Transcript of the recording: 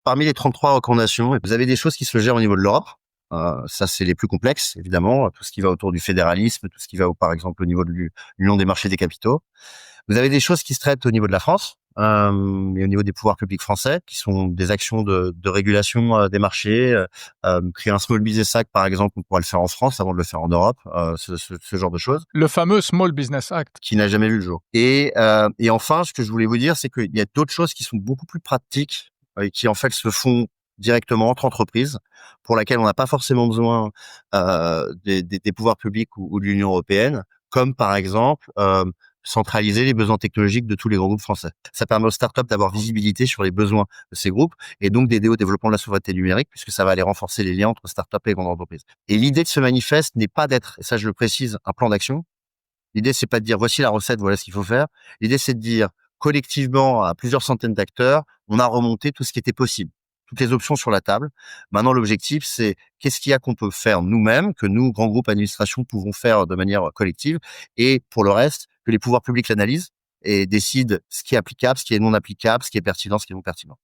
parmi les 33 recommandations, vous avez des choses qui se gèrent au niveau de l'Europe. Ça, c'est les plus complexes, évidemment. Tout ce qui va autour du fédéralisme, tout ce qui va, par exemple, au niveau de l'union des marchés des capitaux. Vous avez des choses qui se traitent au niveau de la France et au niveau des pouvoirs publics français, qui sont des actions de régulation des marchés. Créer un Small Business Act, par exemple, on pourra le faire en France avant de le faire en Europe, ce genre de choses. Le fameux Small Business Act. Qui n'a jamais vu le jour. Et enfin, ce que je voulais vous dire, c'est qu'il y a d'autres choses qui sont beaucoup plus pratiques et qui, en fait, se font directement entre entreprises, pour laquelle on n'a pas forcément besoin des pouvoirs publics ou de l'Union européenne, comme par exemple centraliser les besoins technologiques de tous les grands groupes français. Ça permet aux startups d'avoir visibilité sur les besoins de ces groupes et donc d'aider au développement de la souveraineté numérique, puisque ça va aller renforcer les liens entre startups et grandes entreprises. Et l'idée de ce manifeste n'est pas d'être, et ça je le précise, un plan d'action. L'idée, c'est pas de dire voici la recette, voilà ce qu'il faut faire. L'idée, c'est de dire collectivement à plusieurs centaines d'acteurs, on a remonté tout ce qui était possible, toutes les options sur la table. Maintenant, l'objectif, c'est qu'est-ce qu'il y a qu'on peut faire nous-mêmes, que nous, grands groupes administration, pouvons faire de manière collective, et pour le reste, que les pouvoirs publics l'analysent et décident ce qui est applicable, ce qui est non applicable, ce qui est pertinent, ce qui est non pertinent.